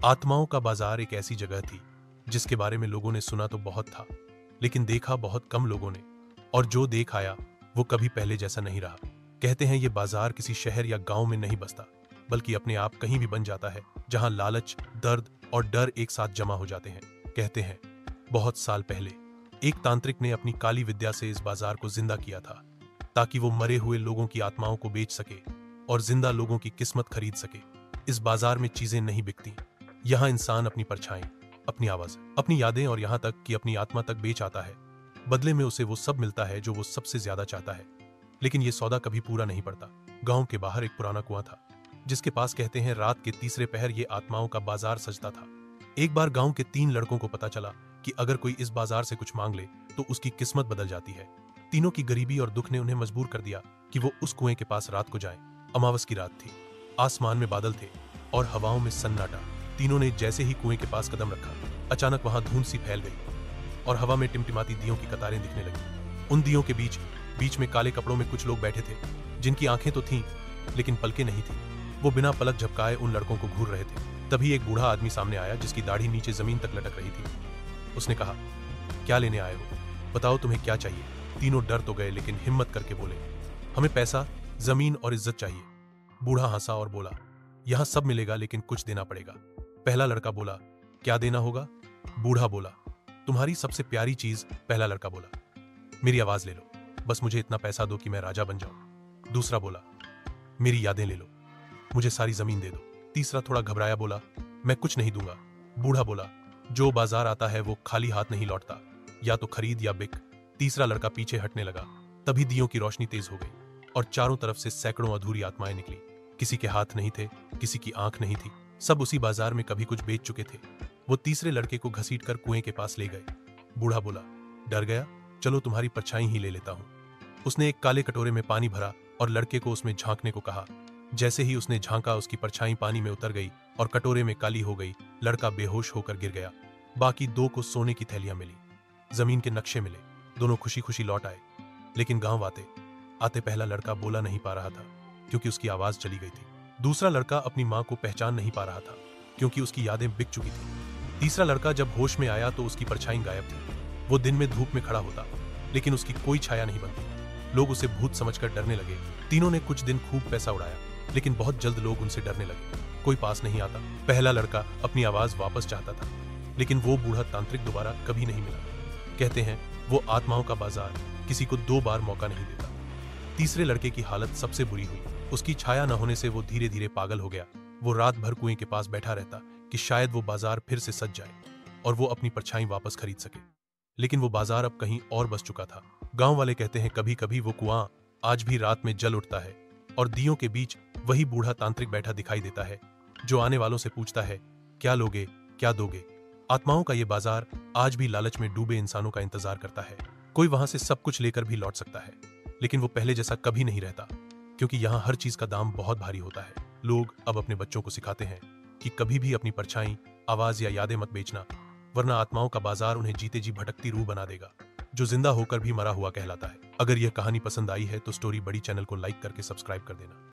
आत्माओं का बाजार एक ऐसी जगह थी जिसके बारे में लोगों ने सुना तो बहुत था, लेकिन देखा बहुत कम लोगों ने। और जो देख आया वो कभी पहले जैसा नहीं रहा। कहते हैं ये बाजार किसी शहर या गांव में नहीं बसता, बल्कि अपने आप कहीं भी बन जाता है जहां लालच, दर्द और डर एक साथ जमा हो जाते हैं। कहते हैं बहुत साल पहले एक तांत्रिक ने अपनी काली विद्या से इस बाजार को जिंदा किया था, ताकि वो मरे हुए लोगों की आत्माओं को बेच सके और जिंदा लोगों की किस्मत खरीद सके। इस बाजार में चीजें नहीं बिकती। यहाँ इंसान अपनी परछाई, अपनी आवाज, अपनी यादें और यहाँ तक कि अपनी आत्मा तक बेच आता है। बदले में उसे वो सब मिलता है जो वो सबसे ज्यादा चाहता है। लेकिन ये सौदा कभी पूरा नहीं पड़ता। गांव के बाहर एक पुराना कुआं था, जिसके पास कहते हैं रात के तीसरे पहर ये आत्माओं का बाजार सजता था। एक बार गांव के 3 लड़कों को पता चला कि अगर कोई इस बाजार से कुछ मांग ले तो उसकी किस्मत बदल जाती है। तीनों की गरीबी और दुख ने उन्हें मजबूर कर दिया कि वो उस कुएं के पास रात को जाएं। अमावस की रात थी, आसमान में बादल थे और हवाओं में सन्नाटा। तीनों ने जैसे ही कुएं के पास कदम रखा, अचानक वहां धुंध सी फैल गई और हवा में टिमटिमाती दियों की कतारें दिखने लगी। उन दियों के बीच में काले कपड़ों में कुछ लोग बैठे थे, जिनकी आंखें तो थीं लेकिन पलकें नहीं थी। वो बिना पलक झपकाए उन लड़कों को घूर रहे थे। तभी एक बूढ़ा आदमी सामने आया, जिसकी दाढ़ी नीचे जमीन तक लटक रही थी। उसने कहा, क्या लेने आए हो? बताओ तुम्हें क्या चाहिए? तीनों डर तो गए, लेकिन हिम्मत करके बोले, हमें पैसा, जमीन और इज्जत चाहिए। बूढ़ा हंसा और बोला, यहां सब मिलेगा, लेकिन कुछ देना पड़ेगा। पहला लड़का बोला, क्या देना होगा? बूढ़ा बोला, तुम्हारी सबसे प्यारी चीज। पहला लड़का बोला, मेरी आवाज ले लो, बस मुझे इतना पैसा दो कि मैं राजा बन जाऊं। दूसरा बोला, मेरी यादें ले लो, मुझे सारी जमीन दे दो। तीसरा थोड़ा घबराया बोला, मैं कुछ नहीं दूंगा। बूढ़ा बोला, जो बाजार आता है वो खाली हाथ नहीं लौटता, या तो खरीद या बिक। तीसरा लड़का पीछे हटने लगा। तभी दियों की रोशनी तेज हो गई और चारों तरफ से सैकड़ों अधूरी आत्माएं निकली। किसी के हाथ नहीं थे, किसी की आंख नहीं थी। सब उसी बाजार में कभी कुछ बेच चुके थे। वो तीसरे लड़के को घसीटकर कुएं के पास ले गए। बूढ़ा बोला, डर गया? चलो तुम्हारी परछाई ही ले लेता हूं। उसने एक काले कटोरे में पानी भरा और लड़के को उसमें झांकने को कहा। जैसे ही उसने झांका, उसकी परछाई पानी में उतर गई और कटोरे में काली हो गई। लड़का बेहोश होकर गिर गया। बाकी 2 को सोने की थैलियां मिली, जमीन के नक्शे मिले। दोनों खुशी खुशी लौट आए। लेकिन गांव आते पहला लड़का बोला नहीं पा रहा था, क्योंकि उसकी आवाज चली गई थी। दूसरा लड़का अपनी मां को पहचान नहीं पा रहा था, क्योंकि उसकी यादें बिक चुकी थी। तीसरा लड़का जब होश में आया तो उसकी परछाई गायब थी। वो दिन में धूप में खड़ा होता, लेकिन उसकी कोई छाया नहीं बनती। लोग उसे भूत समझकर डरने लगे। तीनों ने कुछ दिन खूब पैसा उड़ाया, लेकिन बहुत जल्द लोग उनसे डरने लगे। कोई पास नहीं आता। पहला लड़का अपनी आवाज वापस चाहता था, लेकिन वो बूढ़ा तांत्रिक दोबारा कभी नहीं मिला। कहते हैं वो आत्माओं का बाजार किसी को 2 बार मौका नहीं देता। तीसरे लड़के की हालत सबसे बुरी हुई। उसकी छाया न होने से वो धीरे धीरे पागल हो गया। वो रात भर कुएं के पास बैठा रहता कि शायद वो बाजार फिर से सज जाए और वो अपनी परछाई वापस खरीद सके। लेकिन वो बाजार अब कहीं और बस चुका था। गांव वाले कहते हैं कभी कभी वो कुआं आज भी रात में जल उठता है और दियों के बीच वही बूढ़ा तांत्रिक बैठा दिखाई देता है, जो आने वालों से पूछता है, क्या लोगे, क्या दोगे? आत्माओं का ये बाजार आज भी लालच में डूबे इंसानों का इंतजार करता है। कोई वहां से सब कुछ लेकर भी लौट सकता है, लेकिन वो पहले जैसा कभी नहीं रहता, क्योंकि यहाँ हर चीज का दाम बहुत भारी होता है। लोग अब अपने बच्चों को सिखाते हैं कि कभी भी अपनी परछाई, आवाज या यादें मत बेचना, वरना आत्माओं का बाजार उन्हें जीते जी भटकती रूह बना देगा, जो जिंदा होकर भी मरा हुआ कहलाता है। अगर यह कहानी पसंद आई है तो स्टोरी बड़ी चैनल को लाइक करके सब्सक्राइब कर देना।